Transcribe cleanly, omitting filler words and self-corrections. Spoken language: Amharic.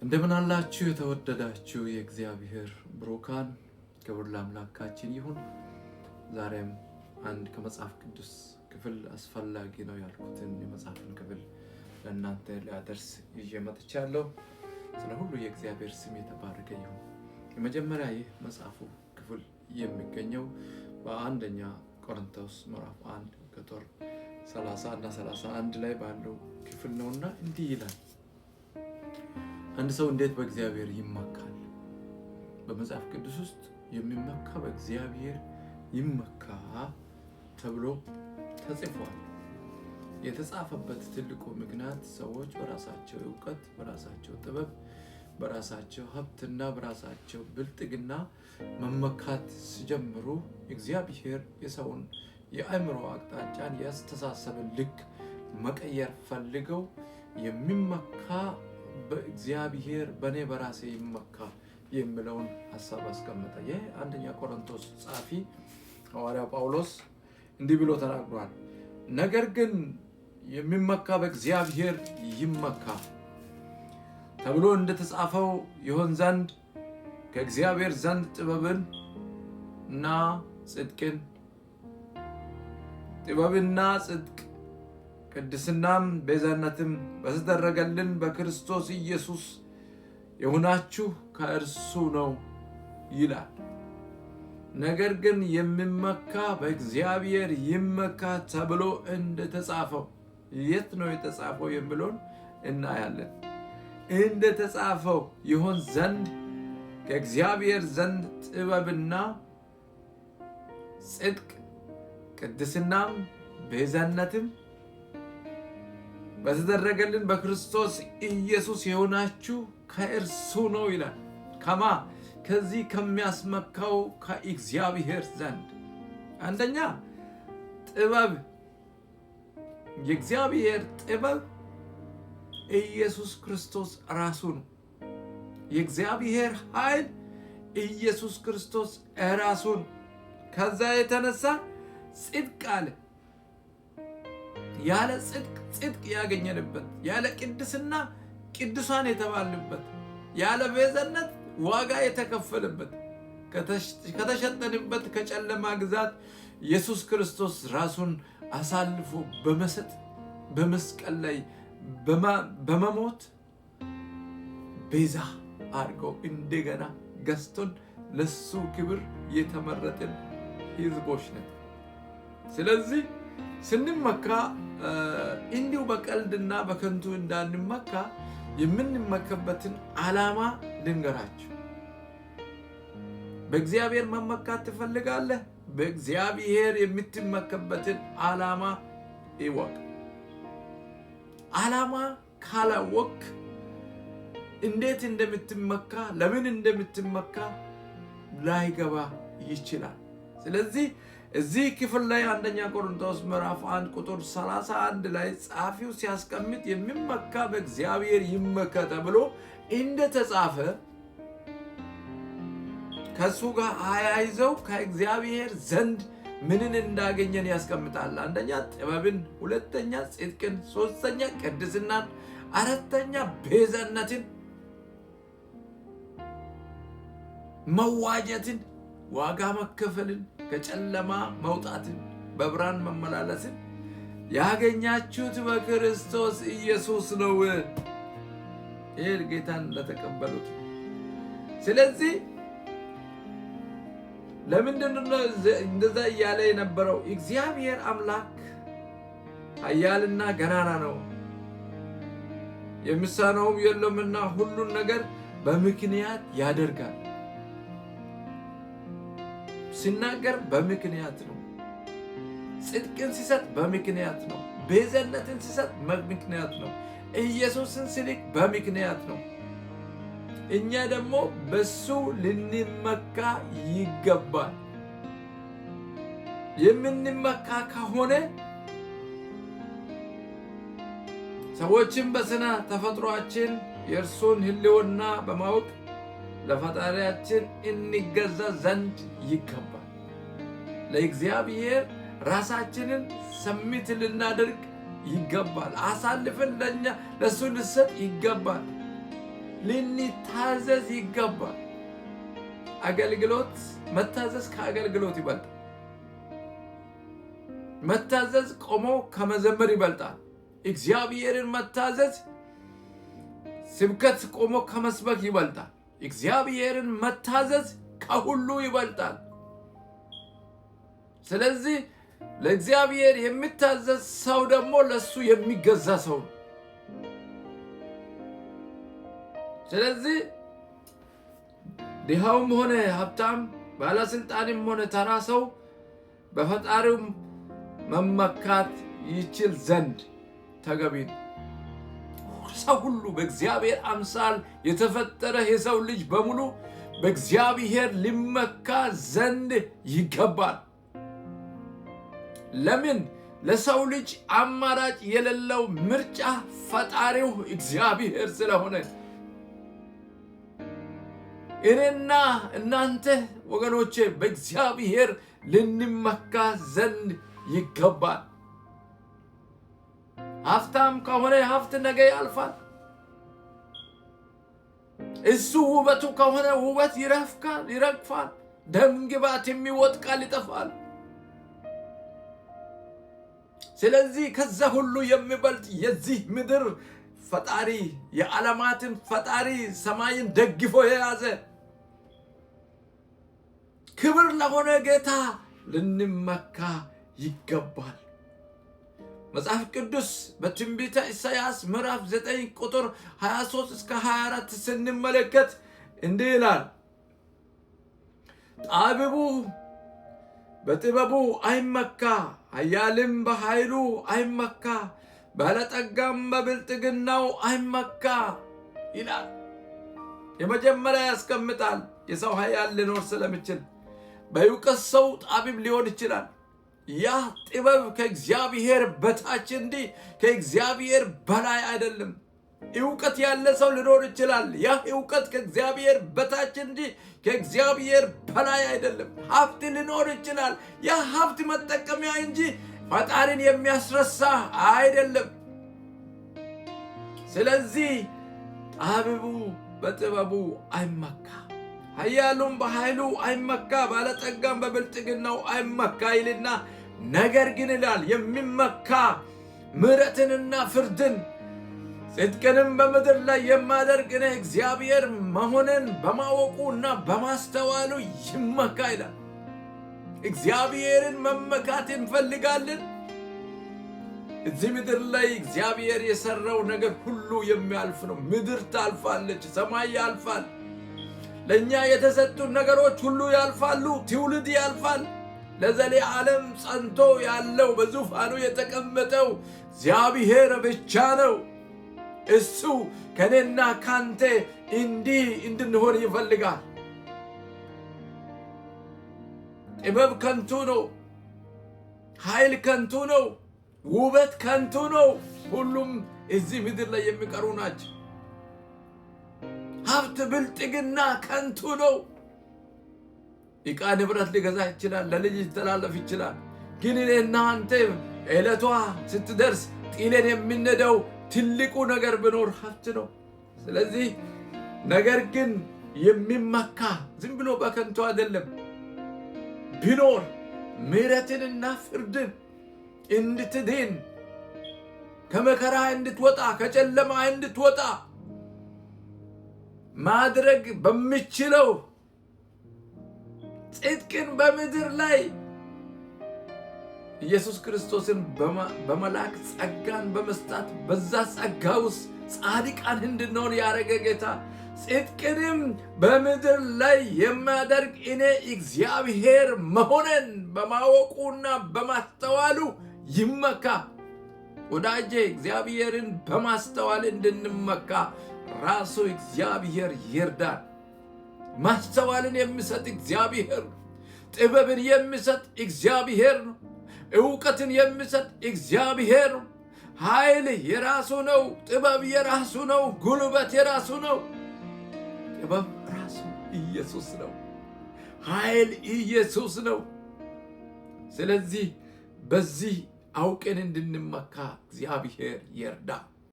እንደምን አላችሁ የተወደዳችሁ የእግዚአብሔር ብሩካን፣ ክብር ለአምላካችን ይሁን። ዛሬም አንድ ከመጽሐፍ ቅዱስ ክፍል አስፈላጊ ነው ያልኩትን የመጽሐፍን ክፍል ለእናንተ ሊያደርስ ይዤ መጥቻለሁ። ስለ ሁሉ የእግዚአብሔር ስም የተባረከ ይሁን። የመጀመሪያ ይህ መጽሐፉ ክፍል የሚገኘው በአንደኛ ቆሮንቶስ ምዕራፍ 1 ቁጥር 30 እና 31 ላይ ባለው ክፍል ነውና እንዲህ ይላል። አንድ ሰው እንዴት በእግዚአብሔር ይመካል? በመጽሐፍ ቅዱስ ውስጥ የሚመካ በእግዚአብሔር ይመካ ተብሎ ተጽፏል። የተጻፈበት ትልቁ ምክንያት ሰዎች በራሳቸው ዕውቀት፣ በራሳቸው ጥበብ፣ በራሳቸው ሀብትና በራሳቸው ብልጥግና መመካት ሲጀምሩ እግዚአብሔር የሰውን የአእምሮ አቅጣጫን የአስተሳሰብን ልክ መቀየር ፈልገው የሚመካ በእግዚአብሔር በኔ በራሴ ይመካ የሚለውን ሐሳብ አስቀመጠ። ይህ አንደኛ ቆሮንቶስ ጻፊ ሐዋርያው ጳውሎስ እንዲህ ብሎ ተናግሯል። ነገር ግን የሚመካ በእግዚአብሔር ይመካ ተብሎ እንደተጻፈው ይሆን ዘንድ ከእግዚአብሔር ዘንድ ጥበብና ጽድቅ ቅድስናም ቤዛነትም በተደረገልን በክርስቶስ ኢየሱስ የሆናችሁ ከእርሱ ነው ይላል። ነገር ግን የሚመካ በእግዚአብሔር ይመካ ተብሎ እንደተጻፈው፣ የት ነው የተጻፈው የሚለውን እናያለን። እንደተጻፈው ይሆን ዘንድ ከእግዚአብሔር ዘንድ ጥበብና ጽድቅ ቅድስናም ቤዛነትም በተደረገልን በክርስቶስ ኢየሱስ የሆናችሁ ከእርሱ ነው ይላል። ከማ ከዚህ ከሚያስመካው ከእግዚአብሔር ዘንድ። አንደኛ ጥበብ፣ የእግዚአብሔር ጥበብ ኢየሱስ ክርስቶስ ራሱ ነው። የእግዚአብሔር ኃይል ኢየሱስ ክርስቶስ ራሱ ነው። ከዛ የተነሳ ጽድቅ አለ። ያለ ጽድቅ ያገኘንበት፣ ያለ ቅድስና ቅዱሳን የተባልንበት፣ ያለ ቤዛነት ዋጋ የተከፈለበት፣ ከተሸጠንበት ከጨለማ ግዛት ኢየሱስ ክርስቶስ ራሱን አሳልፎ በመሰጥ በመስቀል ላይ በመሞት ቤዛ አድርገው እንደገና ገዝቶን ለሱ ክብር የተመረጥን ሕዝቦች ነን። ስለዚህ ስንመካ እንዲሁ በቀልድና በከንቱ እንዳንመካ የምንመካበትን ዓላማ ልንገራችሁ። በእግዚአብሔር መመካት ትፈልጋለህ? በእግዚአብሔር የምትመካበትን ዓላማ ይወቅ። ዓላማ ካላወቅ እንዴት እንደምትመካ፣ ለምን እንደምትመካ ላይገባ ይችላል። ስለዚህ እዚህ ክፍል ላይ አንደኛ ቆሮንቶስ ምዕራፍ 1 ቁጥር 31 ላይ ጻፊው ሲያስቀምጥ የሚመካ በእግዚአብሔር ይመካ ተብሎ እንደተጻፈ ከሱ ጋር አያይዘው ከእግዚአብሔር ዘንድ ምንን እንዳገኘን ያስቀምጣል። አንደኛ ጥበብን፣ ሁለተኛ ጽድቅን፣ ሶስተኛ ቅድስናን፣ አራተኛ ቤዛነትን፣ መዋጀትን፣ ዋጋ መከፈልን፣ ከጨለማ መውጣትን፣ በብርሃን መመላለስን ያገኛችሁት በክርስቶስ ኢየሱስ ነው። ይህ ጌታን ለተቀበሉት። ስለዚህ ለምንድን ነው እንደዛ እያለ የነበረው? እግዚአብሔር አምላክ ኃያልና ገናና ነው፣ የሚሳነውም የለምና ሁሉን ነገር በምክንያት ያደርጋል። ሲናገር በምክንያት ነው። ጽድቅን ሲሰጥ በምክንያት ነው። ቤዛነትን ሲሰጥ በምክንያት ነው። ኢየሱስን ሲልክ በምክንያት ነው። እኛ ደግሞ በሱ ልንመካ ይገባል። የምንመካ ከሆነ ሰዎችን በስነ ተፈጥሯችን የእርሱን ሕልውና በማወቅ ለፈጣሪያችን እንገዛ ዘንድ ይገባል። ለእግዚአብሔር ራሳችንን ሰሚት ልናደርግ ይገባል። አሳልፈን ለሱ ልሰጥ ይገባል። ልንታዘዝ ይገባል። አገልግሎት መታዘዝ ከአገልግሎት ይበልጣል። መታዘዝ ቆሞ ከመዘመር ይበልጣል። እግዚአብሔርን መታዘዝ ስብከት ቆሞ ከመስበክ ይበልጣል። እግዚአብሔርን መታዘዝ ከሁሉ ይበልጣል። ስለዚህ ለእግዚአብሔር የሚታዘዝ ሰው ደግሞ ለሱ የሚገዛ ሰው ነው። ስለዚህ ድሃውም ሆነ ሀብታም፣ ባለስልጣንም ሆነ ተራ ሰው በፈጣሪው መመካት ይችል ዘንድ ተገቢ ነው። ሰው ሁሉ በእግዚአብሔር አምሳል የተፈጠረ የሰው ልጅ በሙሉ በእግዚአብሔር ሊመካ ዘንድ ይገባል። ለምን? ለሰው ልጅ አማራጭ የሌለው ምርጫ ፈጣሪው እግዚአብሔር ስለሆነ። እኔና እናንተ ወገኖቼ በእግዚአብሔር ልንመካ ዘንድ ይገባል። ሀብታም ከሆነ ሀብት ነገ ያልፋል። እሱ ውበቱ ከሆነ ውበት ይረግፋል። ደም ግባት የሚወድቃል፣ ይጠፋል። ስለዚህ ከዛ ሁሉ የሚበልጥ የዚህ ምድር ፈጣሪ፣ የዓለማትን ፈጣሪ፣ ሰማይን ደግፎ የያዘ ክብር ለሆነ ጌታ ልንመካ ይገባል። መጽሐፍ ቅዱስ በትንቢተ ኢሳይያስ ምዕራፍ 9 ቁጥር 23 እስከ 24 ስንመለከት እንዲህ ይላል፣ ጠቢቡ በጥበቡ አይመካ፣ ኃያልም በኃይሉ አይመካ፣ ባለጠጋም በብልጥግናው አይመካ ይላል። የመጀመሪያ ያስቀምጣል። የሰው ኃያል ሊኖር ስለሚችል በእውቀት ሰው ጠቢብ ሊሆን ይችላል። ያ ጥበብ ከእግዚአብሔር በታች እንጂ ከእግዚአብሔር በላይ አይደለም። እውቀት ያለ ሰው ሊኖር ይችላል። ያ እውቀት ከእግዚአብሔር በታች እንጂ ከእግዚአብሔር በላይ አይደለም። ሀብት ሊኖር ይችላል። ያ ሀብት መጠቀሚያ እንጂ ፈጣሪን የሚያስረሳ አይደለም። ስለዚህ ጠቢቡ በጥበቡ አይመካ፣ ኃያሉም በኃይሉ አይመካ፣ ባለጠጋም በብልጥግናው አይመካ ይልና ነገር ግን ይላል የሚመካ ምሕረትንና ፍርድን ጽድቅንም በምድር ላይ የማደርግ እኔ እግዚአብሔር መሆንን በማወቁና በማስተዋሉ ይመካ ይላል። እግዚአብሔርን መመካት እንፈልጋለን። እዚህ ምድር ላይ እግዚአብሔር የሰራው ነገር ሁሉ የሚያልፍ ነው። ምድር ታልፋለች፣ ሰማይ ያልፋል። ለእኛ የተሰጡን ነገሮች ሁሉ ያልፋሉ። ትውልድ ያልፋል። ለዘለዓለም ጸንቶ ያለው በዙፋኑ የተቀመጠው እግዚአብሔር ብቻ ነው። እሱ ከኔና ካንተ እንዲህ እንድንሆን ይፈልጋል። ጥበብ ከንቱ ነው። ኃይል ከንቱ ነው። ውበት ከንቱ ነው። ሁሉም እዚህ ምድር ላይ የሚቀሩ ናቸው። ሀብት፣ ብልጥግና ከንቱ ነው። ዕቃ ንብረት ሊገዛ ይችላል፣ ለልጅ ሊተላለፍ ይችላል። ግን እኔና አንተ ዕለቷ ስትደርስ ጥለን የምንሄደው ትልቁ ነገር ቢኖር ሀብት ነው። ስለዚህ ነገር ግን የሚመካ ዝም ብሎ በከንቱ አይደለም ቢኖር ምሕረትንና ፍርድን እንድትድን ከመከራ እንድትወጣ ከጨለማ እንድትወጣ ማድረግ በሚችለው ጽድቅን በምድር ላይ ኢየሱስ ክርስቶስን በመላክ ጸጋን በመስጣት በዛ ጸጋ ውስጥ ጻድቃን እንድንሆን ያደረገ ጌታ ጽድቅንም በምድር ላይ የሚያደርግ እኔ እግዚአብሔር መሆንን በማወቁና በማስተዋሉ ይመካ። ወዳጄ እግዚአብሔርን በማስተዋል እንድንመካ ራሱ እግዚአብሔር ይርዳን። ማስተዋልን የሚሰጥ እግዚአብሔር፣ ጥበብን የሚሰጥ እግዚአብሔር ነው። ዕውቀትን የሚሰጥ እግዚአብሔር ነው። ኃይል የራሱ ነው። ጥበብ የራሱ ነው። ጉልበት የራሱ ነው። ጥበብ ራሱ ኢየሱስ ነው። ኃይል ኢየሱስ ነው። ስለዚህ በዚህ አውቀን እንድንመካ እግዚአብሔር ይርዳ።